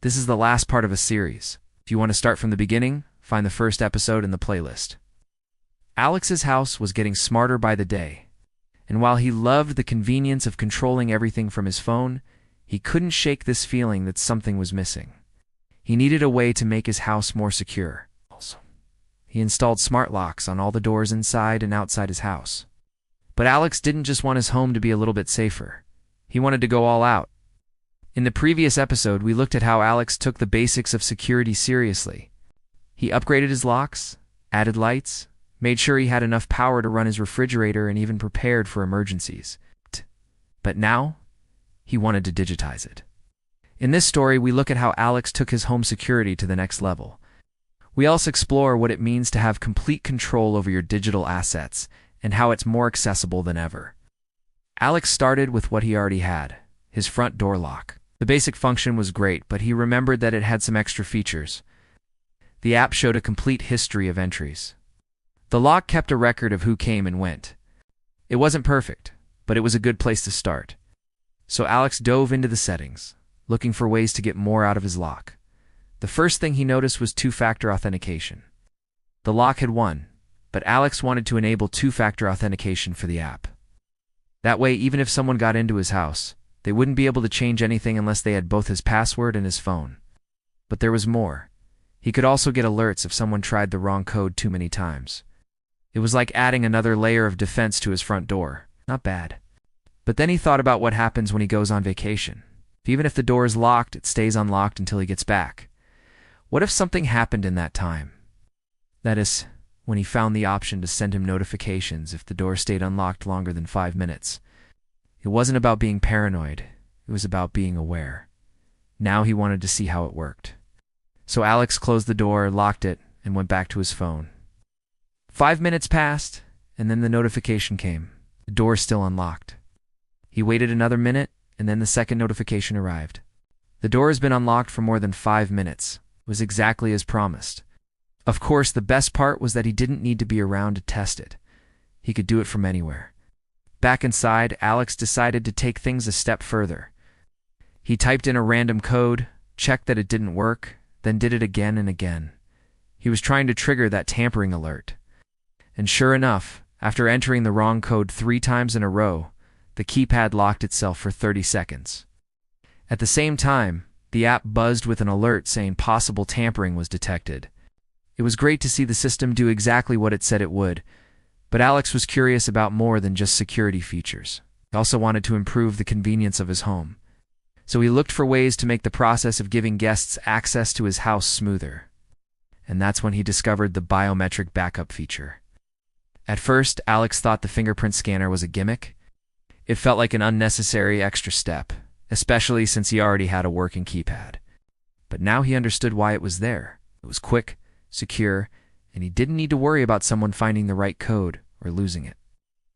This is the last part of a series. If you want to start from the beginning, find the first episode in the playlist. Alex's house was getting smarter by the day, and while he loved the convenience of controlling everything from his phone, he couldn't shake this feeling that something was missing. He needed a way to make his house more secure. He installed smart locks on all the doors inside and outside his house. But Alex didn't just want his home to be a little bit safer. He wanted to go all out. In the previous episode, we looked at how Alex took the basics of security seriously. He upgraded his locks, added lights, made sure he had enough power to run his refrigerator, and even prepared for emergencies. But now, he wanted to digitize it. In this story, we look at how Alex took his home security to the next level. We also explore what it means to have complete control over your digital assets and how it's more accessible than ever. Alex started with what he already had, his front door lock. The basic function was great, but he remembered that it had some extra features. The app showed a complete history of entries. The lock kept a record of who came and went. It wasn't perfect, but it was a good place to start. So Alex dove into the settings, looking for ways to get more out of his lock. The first thing he noticed was two-factor authentication. The lock had one, but Alex wanted to enable two-factor authentication for the app. That way, even if someone got into his house, they wouldn't be able to change anything unless they had both his password and his phone. But there was more. He could also get alerts if someone tried the wrong code too many times. It was like adding another layer of defense to his front door. Not bad. But then he thought about what happens when he goes on vacation. Even if the door is locked, it stays unlocked until he gets back. What if something happened in that time? That is, when he found the option to send him notifications if the door stayed unlocked longer than 5 minutes. It wasn't about being paranoid. It was about being aware. Now he wanted to see how it worked. So Alex closed the door, locked it, and went back to his phone. 5 minutes passed, and then the notification came. The door still unlocked. He waited another minute, and then the second notification arrived. The door has been unlocked for more than 5 minutes. It was exactly as promised. Of course, the best part was that he didn't need to be around to test it. He could do it from anywhere. Back inside, Alex decided to take things a step further. He typed in a random code, checked that it didn't work, then did it again and again. He was trying to trigger that tampering alert. And sure enough, after entering the wrong code 3 times in a row, the keypad locked itself for 30 seconds. At the same time, the app buzzed with an alert saying possible tampering was detected. It was great to see the system do exactly what it said it would, but Alex was curious about more than just security features. He also wanted to improve the convenience of his home. So he looked for ways to make the process of giving guests access to his house smoother. And that's when he discovered the biometric backup feature. At first, Alex thought the fingerprint scanner was a gimmick. It felt like an unnecessary extra step, especially since he already had a working keypad. But now he understood why it was there. It was quick, secure, and he didn't need to worry about someone finding the right code or losing it.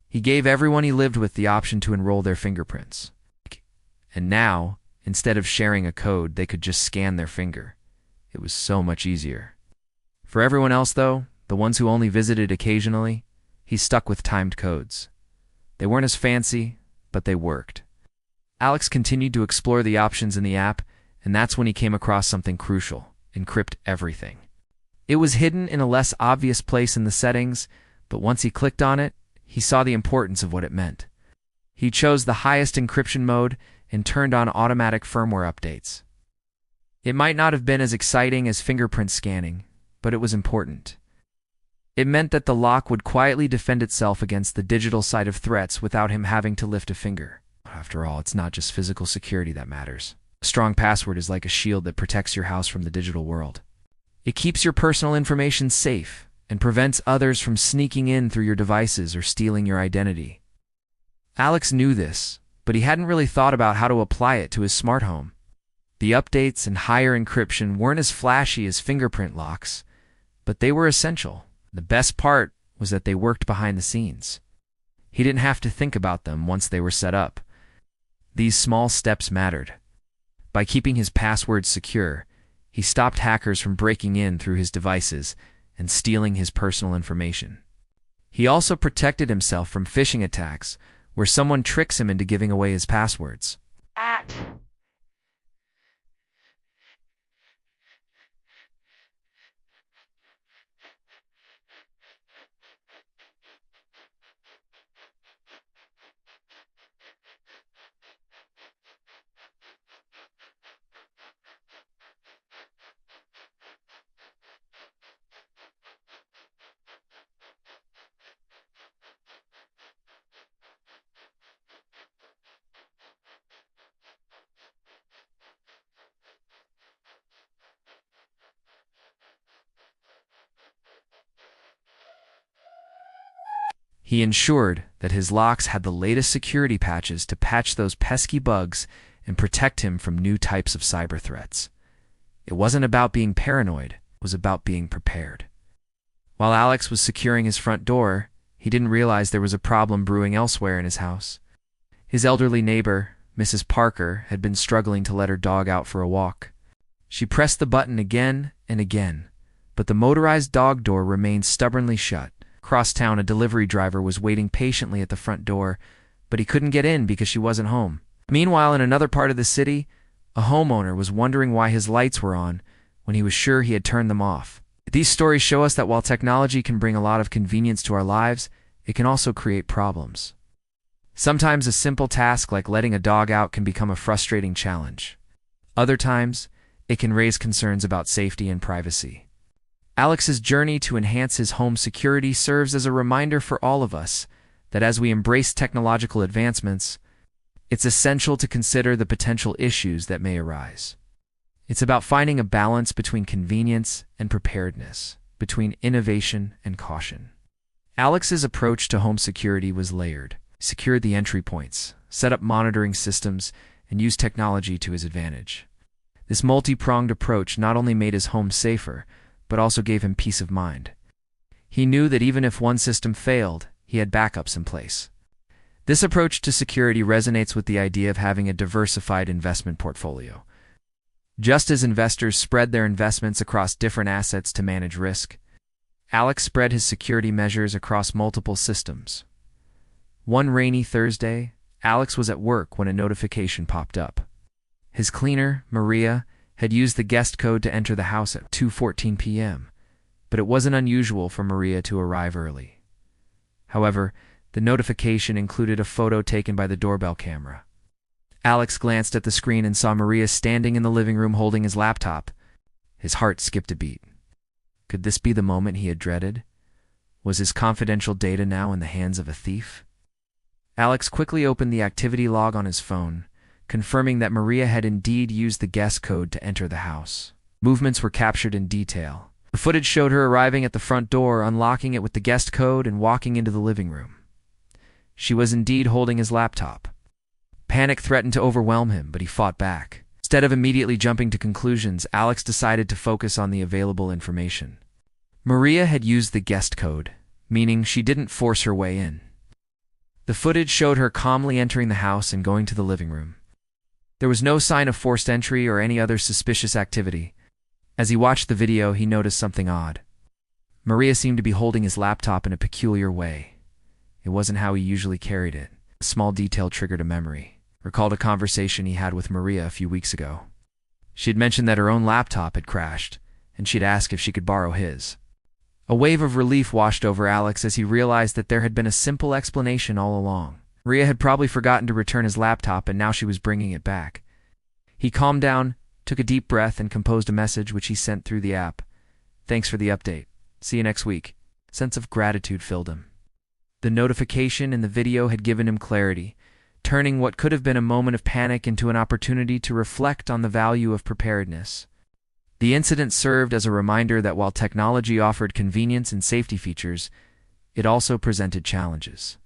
He gave everyone he lived with the option to enroll their fingerprints. And now, instead of sharing a code, they could just scan their finger. It was so much easier. For everyone else, though, the ones who only visited occasionally, he stuck with timed codes. They weren't as fancy, but they worked. Alex continued to explore the options in the app, and that's when he came across something crucial: encrypt everything. It was hidden in a less obvious place in the settings, but once he clicked on it, he saw the importance of what it meant. He chose the highest encryption mode and turned on automatic firmware updates. It might not have been as exciting as fingerprint scanning, but it was important. It meant that the lock would quietly defend itself against the digital side of threats without him having to lift a finger. After all, it's not just physical security that matters. A strong password is like a shield that protects your house from the digital world. It keeps your personal information safe and prevents others from sneaking in through your devices or stealing your identity. Alex knew this, but he hadn't really thought about how to apply it to his smart home. The updates and higher encryption weren't as flashy as fingerprint locks, but they were essential. The best part was that they worked behind the scenes. He didn't have to think about them once they were set up. These small steps mattered. By keeping his passwords secure, he stopped hackers from breaking in through his devices and stealing his personal information. He also protected himself from phishing attacks, where someone tricks him into giving away his passwords. He ensured that his locks had the latest security patches to patch those pesky bugs and protect him from new types of cyber threats. It wasn't about being paranoid, it was about being prepared. While Alex was securing his front door, he didn't realize there was a problem brewing elsewhere in his house. His elderly neighbor, Mrs. Parker, had been struggling to let her dog out for a walk. She pressed the button again and again, but the motorized dog door remained stubbornly shut. Across town, a delivery driver was waiting patiently at the front door, but he couldn't get in because she wasn't home. Meanwhile, in another part of the city, a homeowner was wondering why his lights were on when he was sure he had turned them off. These stories show us that while technology can bring a lot of convenience to our lives, it can also create problems. Sometimes a simple task like letting a dog out can become a frustrating challenge. Other times, it can raise concerns about safety and privacy. Alex's journey to enhance his home security serves as a reminder for all of us that as we embrace technological advancements, it's essential to consider the potential issues that may arise. It's about finding a balance between convenience and preparedness, between innovation and caution. Alex's approach to home security was layered. He secured the entry points, set up monitoring systems, and used technology to his advantage. This multi-pronged approach not only made his home safer, but also gave him peace of mind. He knew that even if one system failed, he had backups in place. This approach to security resonates with the idea of having a diversified investment portfolio. Just as investors spread their investments across different assets to manage risk, Alex spread his security measures across multiple systems. One rainy Thursday, Alex was at work when a notification popped up. His cleaner, Maria, had used the guest code to enter the house at 2:14 p.m., but it wasn't unusual for Maria to arrive early. However, the notification included a photo taken by the doorbell camera. Alex glanced at the screen and saw Maria standing in the living room holding his laptop. His heart skipped a beat. Could this be the moment he had dreaded? Was his confidential data now in the hands of a thief? Alex quickly opened the activity log on his phone, confirming that Maria had indeed used the guest code to enter the house. Movements were captured in detail. The footage showed her arriving at the front door, unlocking it with the guest code, and walking into the living room. She was indeed holding his laptop. Panic threatened to overwhelm him, but he fought back. Instead of immediately jumping to conclusions, Alex decided to focus on the available information. Maria had used the guest code, meaning she didn't force her way in. The footage showed her calmly entering the house and going to the living room. There was no sign of forced entry or any other suspicious activity. As he watched the video, he noticed something odd. Maria seemed to be holding his laptop in a peculiar way. It wasn't how he usually carried it. A small detail triggered a memory. Recalled a conversation he had with Maria a few weeks ago. She had mentioned that her own laptop had crashed, and she'd asked if she could borrow his. A wave of relief washed over Alex as he realized that there had been a simple explanation all along. Maria had probably forgotten to return his laptop, and now she was bringing it back. He calmed down, took a deep breath, and composed a message which he sent through the app. "Thanks for the update. See you next week." A sense of gratitude filled him. The notification in the video had given him clarity, turning what could have been a moment of panic into an opportunity to reflect on the value of preparedness. The incident served as a reminder that while technology offered convenience and safety features, it also presented challenges.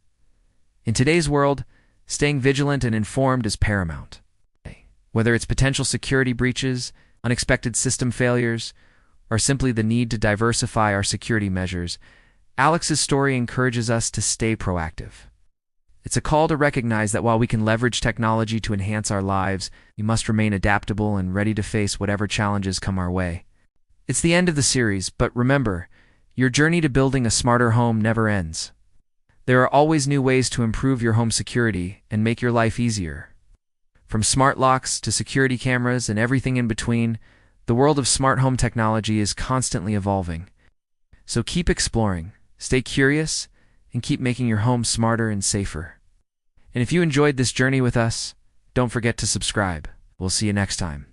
In today's world, staying vigilant and informed is paramount. Whether it's potential security breaches, unexpected system failures, or simply the need to diversify our security measures, Alex's story encourages us to stay proactive. It's a call to recognize that while we can leverage technology to enhance our lives, we must remain adaptable and ready to face whatever challenges come our way. It's the end of the series, but remember, your journey to building a smarter home never ends. There are always new ways to improve your home security and make your life easier. From smart locks to security cameras and everything in between, the world of smart home technology is constantly evolving. So keep exploring, stay curious, and keep making your home smarter and safer. And if you enjoyed this journey with us, don't forget to subscribe. We'll see you next time.